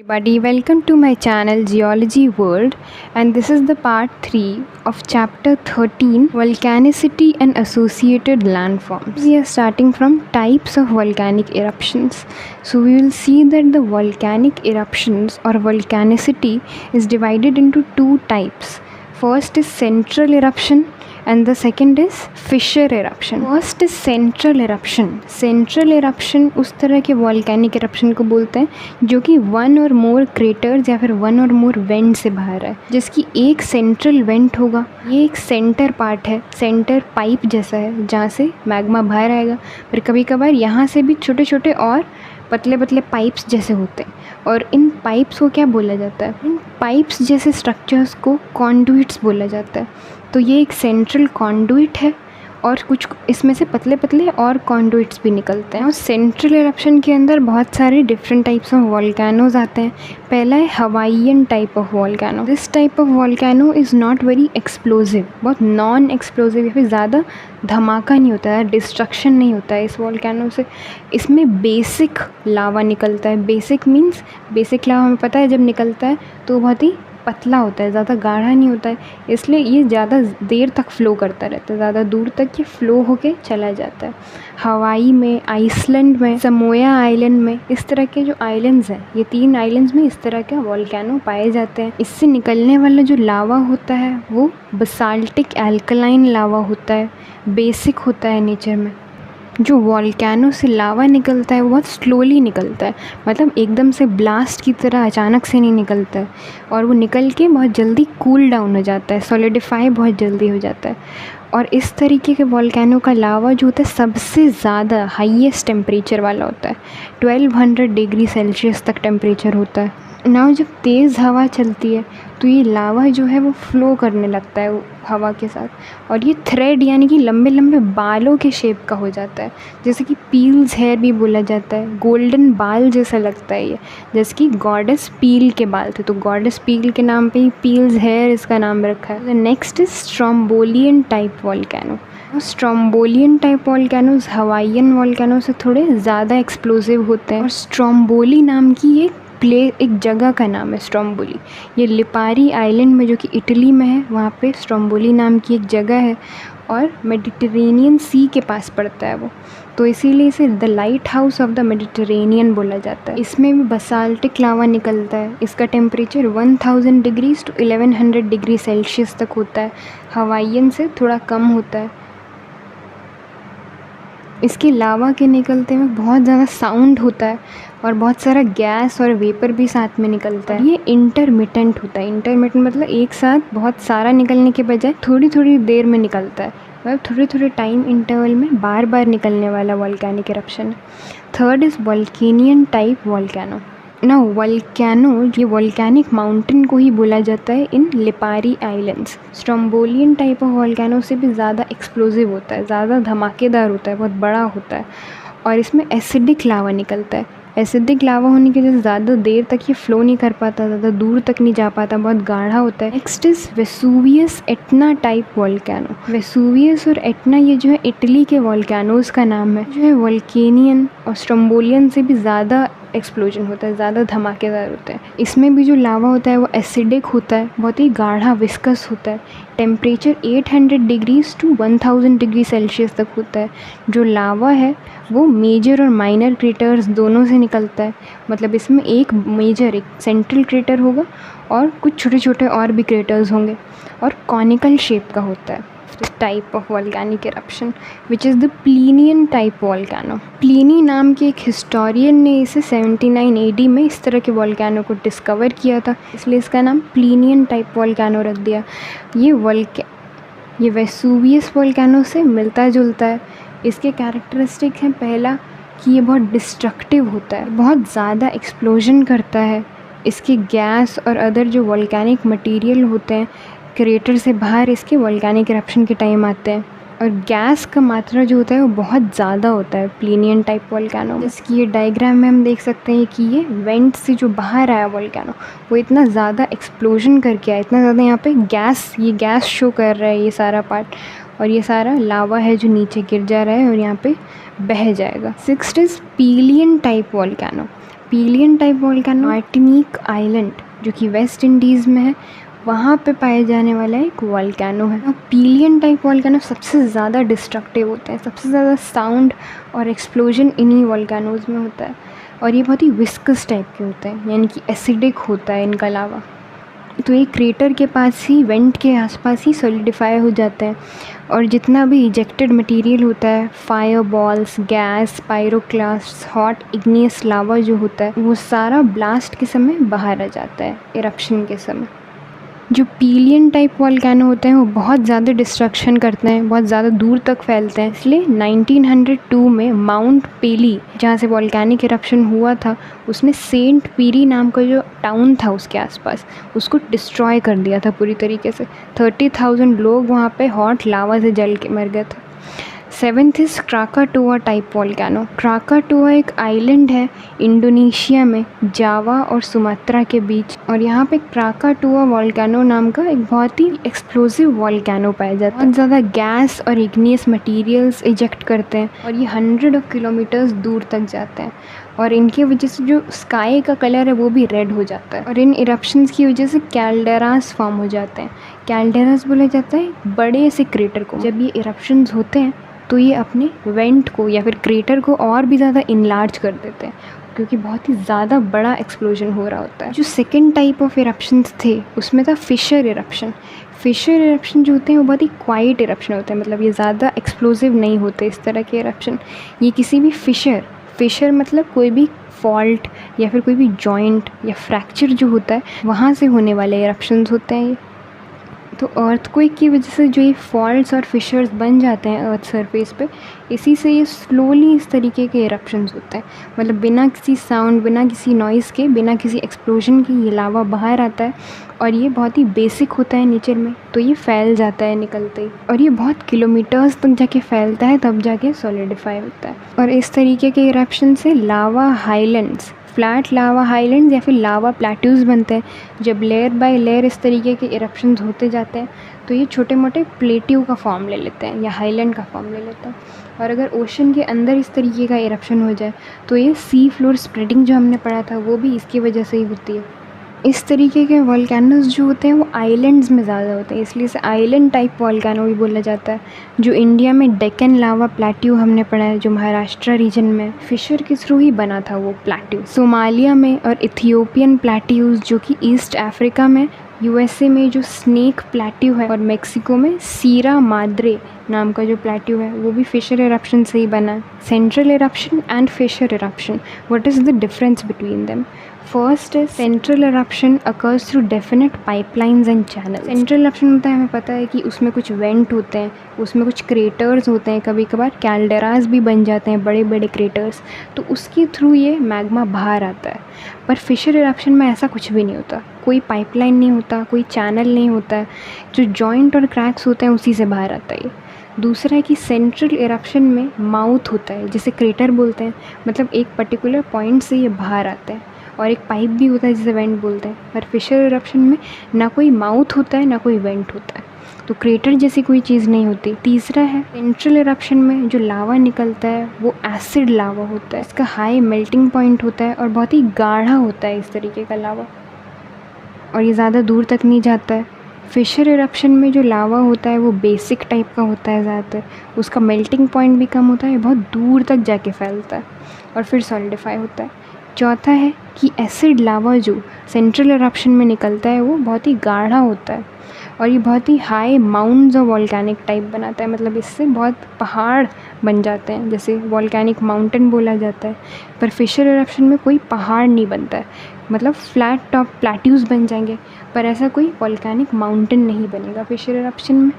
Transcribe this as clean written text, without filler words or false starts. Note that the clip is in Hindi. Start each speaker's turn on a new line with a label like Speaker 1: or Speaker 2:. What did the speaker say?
Speaker 1: Everybody, welcome to my channel Geology World, and this is the part 3 of chapter 13, Volcanicity and Associated Landforms. We are starting from types of volcanic eruptions. So we will see that the volcanic eruptions or volcanicity is divided into two types. First is central eruption and the second is fissure eruption. First is central eruption. Central eruption उस तरह के volcanic eruption को बोलते हैं जो कि वन और मोर क्रेटर्स या फिर वन और मोर वेंट से बाहर है, जिसकी एक सेंट्रल वेंट होगा। ये एक सेंटर पार्ट है, सेंटर पाइप जैसा है जहाँ से मैग्मा बाहर आएगा। फिर कभी कभार यहाँ से भी छोटे छोटे और पतले पतले पाइप्स जैसे होते हैं, और इन पाइप्स को क्या बोला जाता है? इन पाइप्स जैसे स्ट्रक्चर्स को कॉन्डुइट्स बोला जाता है। तो ये एक सेंट्रल कॉन्डुइट है और कुछ इसमें से पतले पतले और कॉन्डुइट्स भी निकलते हैं। और सेंट्रल एरप्शन के अंदर बहुत सारे डिफरेंट टाइप्स ऑफ वॉल्केनोज आते हैं। पहला है Hawaiian type of volcano. This type of volcano is not very explosive, बहुत नॉन एक्सप्लोजिव या फिर ज़्यादा धमाका नहीं होता है, डिस्ट्रक्शन नहीं होता है इस वॉल्केनो से। इसमें बेसिक लावा निकलता है। बेसिक मीन्स बेसिक लावा हमें पता है जब निकलता है तो बहुत ही पतला होता है, ज़्यादा गाढ़ा नहीं होता है, इसलिए ये ज़्यादा देर तक फ़्लो करता रहता है, ज़्यादा दूर तक ये फ़्लो होके चला जाता है। हवाई में, आइसलैंड में, समोया आइलैंड में, इस तरह के जो आइलैंड्स हैं, ये 3 आइलैंड्स में इस तरह के वॉल्केनो पाए जाते हैं। इससे निकलने वाला जो लावा होता है वो बसाल्टिक एल्कलाइन लावा होता है, बेसिक होता है नेचर में। जो वॉल्केनो से लावा निकलता है वो बहुत स्लोली निकलता है, मतलब एकदम से ब्लास्ट की तरह अचानक से नहीं निकलता है, और वो निकल के बहुत जल्दी कूल डाउन हो जाता है, सॉलिडिफाई बहुत जल्दी हो जाता है। और इस तरीके के वॉल्केनो का लावा जो होता है सबसे ज़्यादा हाईएस्ट टेम्परेचर वाला होता है, 1200 डिग्री सेल्सियस तक टेम्परेचर होता है। ना जब तेज़ हवा चलती है तो ये लावा जो है वो फ़्लो करने लगता है हवा के साथ, और ये थ्रेड यानी कि लंबे लंबे बालों के शेप का हो जाता है, जैसे कि पील्स हेयर भी बोला जाता है। गोल्डन बाल जैसा लगता है ये, जैसे कि गॉडेस पील के बाल थे, तो गॉडेस पील के नाम पे ही पील्स हेयर इसका नाम रखा है। Next is Strombolian type volcano. Strombolian type volcanoes Hawaiian volcano से थोड़े ज़्यादा एक्सप्लोजिव होते हैं, और स्ट्रोम्बोली नाम की एक जगह का नाम है स्ट्रोम्बोली। ये लिपारी आइलैंड में जो कि इटली में है, वहाँ पे स्ट्रोम्बोली नाम की एक जगह है, और मेडिटेरेनियन सी के पास पड़ता है वो, तो इसीलिए इसे the light house of the Mediterranean बोला जाता है। इसमें भी बसाल्टिक लावा निकलता है। इसका temperature 1000 degrees to 1100 degree Celsius तक होता है, हवाईयन से थोड़ा कम होता है। इसके लावा के निकलते में बहुत ज़्यादा साउंड होता है और बहुत सारा गैस और वेपर भी साथ में निकलता है। ये इंटरमिटेंट होता है। इंटरमिटेंट मतलब एक साथ बहुत सारा निकलने के बजाय थोड़ी थोड़ी देर में निकलता है, मतलब थोड़े थोड़े टाइम इंटरवल में बार बार निकलने वाला वॉल्केनिक इरप्शन है। Third is Vulcanian type volcano. ना वॉल्केनो, ये वॉल्केनिक माउंटेन को ही बोला जाता है in Lipari Islands. Strombolian type of volcano से भी ज़्यादा एक्सप्लोजिव होता है, ज़्यादा धमाकेदार होता है, बहुत बड़ा होता है, और इसमें एसिडिक लावा निकलता है। एसिडिक लावा होने की वजह से ज़्यादा देर तक ये फ़्लो नहीं कर पाता, ज़्यादा दूर तक नहीं जा पाता, बहुत गाढ़ा होता है। Next is Vesuvius Etna type volcano. Vesuvius और एटना ये जो है इटली के वॉल्केनोज़ का नाम है, जो है वॉल्केनियन और स्ट्रोम्बोलियन से भी ज़्यादा एक्सप्लोजन होता है, ज़्यादा धमाकेदार होता है। इसमें भी जो लावा होता है वो एसिडिक होता है, बहुत ही गाढ़ा विस्कस होता है। Temperature 800 degrees to 1000 degree Celsius तक होता है। जो लावा है वो मेजर और माइनर क्रेटर्स दोनों से निकलता है, मतलब इसमें एक मेजर, एक सेंट्रल क्रेटर होगा और कुछ छोटे छोटे और भी क्रेटर्स होंगे, और कॉनिकल शेप का होता है। Type of volcanic eruption which is the Plinian type volcano. Pliny नाम के एक हिस्टोरियन ने इसे 79 AD में इस तरह के वॉल्केनो को डिस्कवर किया था, इसलिए इसका नाम प्लीनियन टाइप वॉल्केनो रख दिया। ये वेसुवियस वॉल्केनो से मिलता जुलता है। इसके कैरेक्टरिस्टिक हैं, पहला कि ये बहुत डिस्ट्रक्टिव होता है, बहुत ज़्यादा एक्सप्लोजन करता है। इसके गैस और अदर जो वॉल्केनिक मटेरियल होते हैं क्रेटर से बाहर इसके वॉल्केनिक इरप्शन के टाइम आते हैं, और गैस का मात्रा जो होता है वो बहुत ज़्यादा होता है प्लीनियन टाइप वॉल्केनो। जिसकी ये डायग्राम में हम देख सकते हैं कि ये वेंट से जो बाहर आया वॉल्केनो वो इतना ज़्यादा एक्सप्लोजन करके आया, इतना ज़्यादा यहाँ पे ये गैस शो कर रहा है ये सारा पार्ट, और ये सारा लावा है जो नीचे गिर जा रहा है और यहाँ पे बह जाएगा। 6th is Pelean type volcano. Pillion type volcano Martinique island जो कि वेस्ट इंडीज़ में है, वहाँ पे पाए जाने वाला एक वोल्केनो है। पिलियन टाइप वोल्केनो सबसे ज़्यादा डिस्ट्रक्टिव होते हैं, सबसे ज़्यादा साउंड और एक्सप्लोजन इन्हीं वोल्केनोज़ में होता है, और ये बहुत ही विस्कस टाइप के होते हैं, यानी कि एसिडिक होता है इनका लावा। तो ये क्रेटर के पास ही, वेंट के आसपास ही सॉलिडिफाई हो जाते हैं, और जितना भी इजेक्टेड मटेरियल होता है, fire balls, gas, pyroclast, hot igneous lava जो होता है, वो सारा ब्लास्ट के समय बाहर आ जाता है, इरप्शन के समय। जो पिलियन टाइप वोल्केनो होते हैं वो बहुत ज़्यादा डिस्ट्रक्शन करते हैं, बहुत ज़्यादा दूर तक फैलते हैं। इसलिए 1902 में माउंट पेली, जहाँ से वोल्केनिक इरप्शन हुआ था, उसने सेंट पीरी नाम का जो टाउन था उसके आसपास, उसको डिस्ट्रॉय कर दिया था पूरी तरीके से। 30,000 लोग वहाँ पे हॉट लावा से जल के मर गए थे। 7th is Krakatoa type volcano. Krakatoa एक आइलैंड है इंडोनेशिया में, जावा और सुमात्रा के बीच, और यहाँ पे क्राकाटोआ वोल्केनो नाम का एक बहुत ही एक्सप्लोसिव वोल्केनो पाया जाता है। बहुत ज़्यादा गैस और इग्नियस मटेरियल्स इजेक्ट करते हैं, और ये 100 किलोमीटर्स दूर तक जाते हैं, और इनकी वजह से जो स्काई का कलर है वो भी रेड हो जाता है, और इन इरप्शंस की वजह से कैल्डेरास फॉर्म हो जाते हैं। कैल्डेरास बोला जाता है बड़े से क्रेटर को। जब ये इरप्शंस होते हैं तो ये अपने वेंट को या फिर क्रेटर को और भी ज़्यादा इनलार्ज कर देते हैं, क्योंकि बहुत ही ज़्यादा बड़ा एक्सप्लोजन हो रहा होता है। जो सेकेंड टाइप ऑफ इरप्शंस थे उसमें था फिशर इरप्शन। फिशर इरप्शन जो होते हैं वो बहुत ही क्वाइट इरप्शन होते हैं, मतलब ये ज़्यादा एक्सप्लोसिव नहीं होते इस तरह के इरप्शन। ये किसी भी फिशर मतलब कोई भी फॉल्ट या फिर कोई भी जॉइंट या फ्रैक्चर जो होता है वहाँ से होने वाले इरप्शंस होते हैं ये। तो अर्थक्वेक की वजह से जो ये फॉल्ट्स और फिशर्स बन जाते हैं अर्थ सरफेस पे, इसी से ये स्लोली इस तरीके के इरप्शंस होते हैं, मतलब बिना किसी साउंड, बिना किसी नॉइज़ के, बिना किसी एक्सप्लोजन के ये लावा बाहर आता है, और ये बहुत ही बेसिक होता है नेचर में, तो ये फैल जाता है निकलते ही, और ये बहुत किलोमीटर्स तक जाके फैलता है, तब जाके सॉलिडिफाई होता है। और इस तरीके के इरप्शन से लावा हाईलैंड्स, फ्लैट लावा हाईलैंड्स या फिर लावा प्लेट्यूज़ बनते हैं। जब लेयर बाय लेयर इस तरीके के इरप्शंस होते जाते हैं तो ये छोटे मोटे प्लेट्यू का फॉर्म ले लेते हैं या हाईलैंड का फॉर्म ले लेते हैं। और अगर ओशन के अंदर इस तरीके का इरप्शन हो जाए तो ये सी फ्लोर स्प्रेडिंग जो हमने पढ़ा था वो भी इसकी वजह से ही होती है। इस तरीके के वोल्केनोज जो होते हैं वो आइलैंड्स में ज़्यादा होते हैं, इसलिए इसे आइलैंड टाइप वोल्केनो भी बोला जाता है। जो इंडिया में डेक्कन लावा प्लेट्यू हमने पढ़ा है, जो महाराष्ट्र रीजन में फिशर के थ्रू ही बना था वो प्लेट्यू। सोमालिया में और इथियोपियन प्लेट्यूज जो कि ईस्ट अफ्रीका में, यूएसए में जो स्नेक प्लेट्यू है, और मेक्सिको में सीरा माद्रे नाम का जो प्लेट्यू है वो भी फिशर इरप्शन से ही बना है। Central eruption and fissure eruption, what is the difference between them? First है central eruption occurs through definite pipelines and channel. Central eruption होता है, हमें पता है कि उसमें कुछ वेंट होते हैं, उसमें कुछ क्रेटर्स होते हैं, कभी कभार कैल्डेरास भी बन जाते हैं, बड़े बड़े क्रेटर्स, तो उसके थ्रू ये मैग्मा बाहर आता है। पर फिशर इरप्शन में ऐसा कुछ भी नहीं होता, कोई पाइपलाइन नहीं होता, कोई चैनल नहीं होता है, जो जॉइंट और क्रैक्स होते हैं उसी से बाहर आता है ये। दूसरा है कि सेंट्रल इरप्शन में माउथ होता है, जिसे क्रेटर बोलते हैं, मतलब एक पर्टिकुलर पॉइंट से ये बाहर आता है, और एक पाइप भी होता है जिसे वेंट बोलते हैं। पर फिशर इरप्शन में ना कोई माउथ होता है ना कोई वेंट होता है, तो क्रेटर जैसी कोई चीज़ नहीं होती। तीसरा है सेंट्रल इरप्शन में जो लावा निकलता है वो एसिड लावा होता है, इसका हाई मेल्टिंग पॉइंट होता है और बहुत ही गाढ़ा होता है इस तरीके का लावा, और ये ज़्यादा दूर तक नहीं जाता है। फिशर इरप्शन में जो लावा होता है वो बेसिक टाइप का होता है ज़्यादातर, उसका मेल्टिंग पॉइंट भी कम होता है, बहुत दूर तक जाके फैलता है और फिर सॉलिडिफाई होता है। चौथा है कि एसिड लावा जो सेंट्रल इरप्शन में निकलता है वो बहुत ही गाढ़ा होता है, और ये बहुत ही हाई माउंट्स और वॉल्केनिक टाइप बनाता है, मतलब इससे बहुत पहाड़ बन जाते हैं, जैसे वॉल्केनिक माउंटेन बोला जाता है। पर फिशर इरप्शन में कोई पहाड़ नहीं बनता है, मतलब फ्लैट टॉप प्लेट्यूज़ बन जाएंगे, पर ऐसा कोई वॉल्केनिक माउंटेन नहीं बनेगा फिशर इरप्शन में।